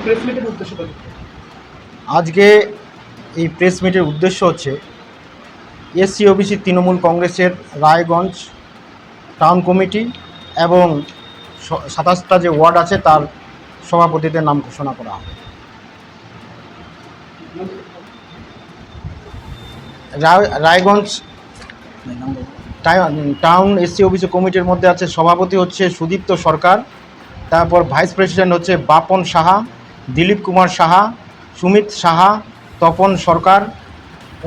Press মিটের উদ্দেশ্যটা কি? আজকে এই প্রেস মিটের উদ্দেশ্য হচ্ছে এসসি ওবিসি তৃণমূল কংগ্রেসের রায়গঞ্জ টাউন কমিটি এবং 27টা যে ওয়ার্ড আছে তার সভাপতিদের নাম ঘোষণা করা হবে। রায়গঞ্জ টাউন এসসি ওবিসি কমিটির মধ্যে আছে সভাপতি হচ্ছে সুদীপ্ত সরকার, তারপর ভাইস প্রেসিডেন্ট হচ্ছে বাপন সাহা, দিলীপ কুমার সাহা, সুমিত সাহা, তপন সরকার,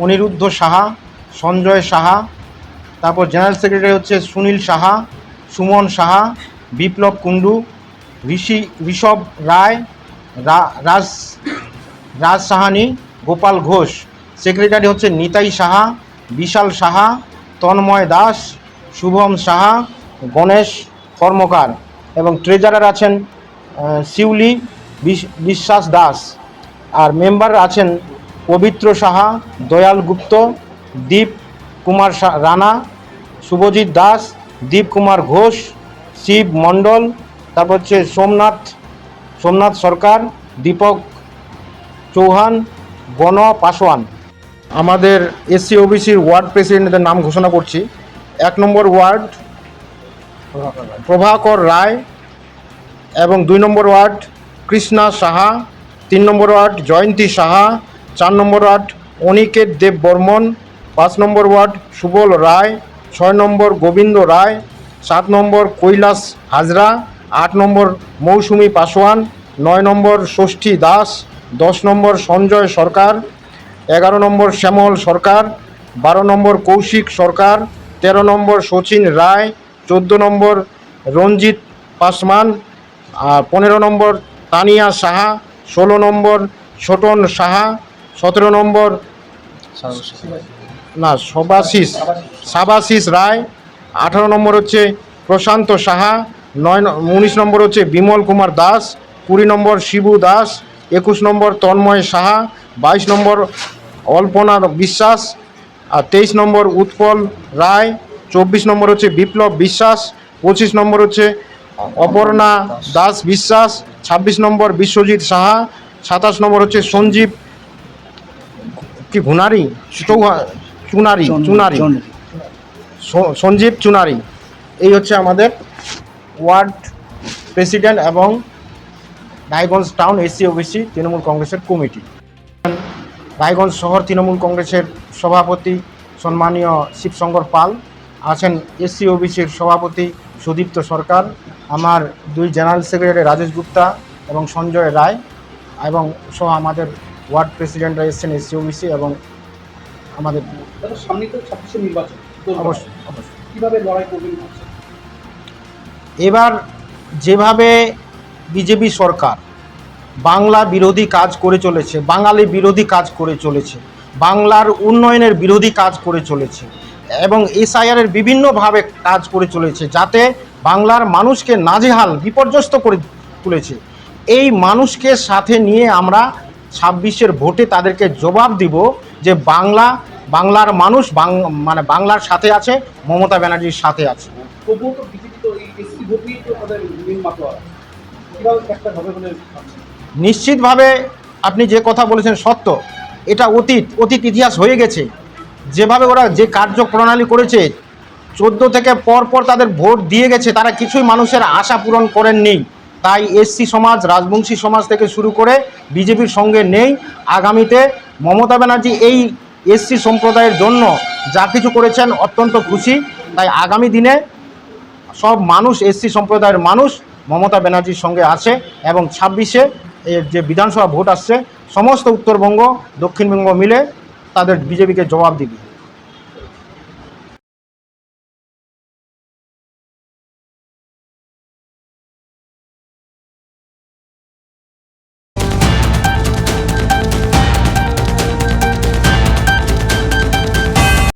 অনিরুদ্ধ সাহা, সঞ্জয় সাহা, তারপর জেনারেল সেক্রেটারি হচ্ছে সুনীল সাহা, সুমন সাহা, বিপ্লব কুণ্ডু, ঋষভ রায়, রাজ সাহানি, গোপাল ঘোষ। সেক্রেটারি হচ্ছে নিতাই সাহা, বিশাল সাহা, তন্ময় দাস, শুভম সাহা, গণেশ কর্মকার এবং ট্রেজারার আছেন শিউলি বিশ্বাস দাস। আর মেম্বার আছেন পবিত্র সাহা, দয়াল গুপ্ত, দীপ কুমার রানা, শুভজিৎ দাস, দীপ কুমার ঘোষ, শিব মণ্ডল, তারপর হচ্ছে সোমনাথ সরকার, দীপক চৌহান, গণ পাসওয়ান। আমাদের এসসি ওবিসির ওয়ার্ড প্রেসিডেন্টদের নাম ঘোষণা করছি। 1 নম্বর ওয়ার্ড প্রভাকর রায় এবং 2 নম্বর ওয়ার্ড কৃষ্ণা সাহা, 3 নম্বর ওয়ার্ড জয়ন্তী সাহা, 4 নম্বর ওয়ার্ড অনিকেত দেব বর্মন, 5 নম্বর ওয়ার্ড সুবল রায়, 6 নম্বর গোবিন্দ রায়, 7 নম্বর কৈলাস হাজরা, 8 নম্বর মৌসুমী পাসওয়ান, 9 নম্বর ষষ্ঠী দাস, 10 নম্বর সঞ্জয় সরকার, 11 নম্বর শ্যামল সরকার, 12 নম্বর কৌশিক সরকার, 13 নম্বর শচীন রায়, 14 নম্বর রঞ্জিত পাসওয়ান, 15 নম্বর তানিয়া সাহা, 16 নম্বর ছোটন সাহা, 17 নম্বর সাবাশিস রায়, 18 নম্বর হচ্ছে প্রশান্ত সাহা, 19 নম্বর হচ্ছে বিমল কুমার দাস, 20 নম্বর শিবু দাস, 21 নম্বর তন্ময় সাহা, 22 নম্বর অল্পনা বিশ্বাস, আর 23 নম্বর উৎপল রায়, 24 নম্বর হচ্ছে বিপ্লব বিশ্বাস, 25 নম্বর হচ্ছে অপর্ণা দাস বিশ্বাস, 26 নম্বর বিশ্বজিৎ সাহা, 27 নম্বর হচ্ছে সঞ্জীব সঞ্জীব চুনারি। এই হচ্ছে আমাদের ওয়ার্ড প্রেসিডেন্ট এবং Raiganj town SC OBC Trinamool কংগ্রেসের কমিটি। রায়গঞ্জ শহর তৃণমূল কংগ্রেসের সভাপতি সম্মানীয় শিবশঙ্কর পাল আছেন, এসসি ওবিসির সভাপতি সুদীপ্ত সরকার, আমার 2 জেনারেল সেক্রেটারি রাজেশ গুপ্তা এবং সঞ্জয় রায়, এবং সহ আমাদের ওয়ার্ড প্রেসিডেন্টরা এসছেন এসসি ওবিসি এবং আমাদের সামনে তো 26 নির্বাচন। অবশ্যই কীভাবে লড়াই করবেন? এবার যেভাবে বিজেপি সরকার বাংলা বিরোধী কাজ করে চলেছে, বাঙালি বিরোধী কাজ করে চলেছে, বাংলার উন্নয়নের বিরোধী কাজ করে চলেছে এবং এসআইআরের বিভিন্নভাবে কাজ করে চলেছে, যাতে বাংলার মানুষকে নাজেহাল বিপর্যস্ত করে তুলেছে। এই মানুষকে সাথে নিয়ে আমরা 26-এর ভোটে তাদেরকে জবাব দিব যে বাংলার মানুষ বাংলার সাথে আছে, মমতা ব্যানার্জির সাথে আছে। তবুও তো বিজেপি তো এই এসসি ভোট নিয়ে তো তাদের মেন মাত্রা কীভাবে একটা হবে বলে ভাবছেন? নিশ্চিতভাবে আপনি যে কথা বলেছেন সত্য, এটা অতীত ইতিহাস হয়ে গেছে। যেভাবে ওরা যে কার্যপ্রণালী করেছে, 14 থেকে পর তাদের ভোট দিয়ে গেছে, তারা কিছুই মানুষের আশা পূরণ করেননি। তাই এসসি সমাজ, রাজবংশী সমাজ থেকে শুরু করে বিজেপির সঙ্গে নেই। আগামীতে মমতা ব্যানার্জি এই এসসি সম্প্রদায়ের জন্য যা কিছু করেছেন অত্যন্ত খুশি। তাই আগামী দিনে সব মানুষ, এসসি সম্প্রদায়ের মানুষ মমতা ব্যানার্জির সঙ্গে আছে এবং 26-এ যে বিধানসভা ভোট আসছে, সমস্ত উত্তরবঙ্গ দক্ষিণবঙ্গ মিলে তাদের বিজেপিকে জবাব দিবে।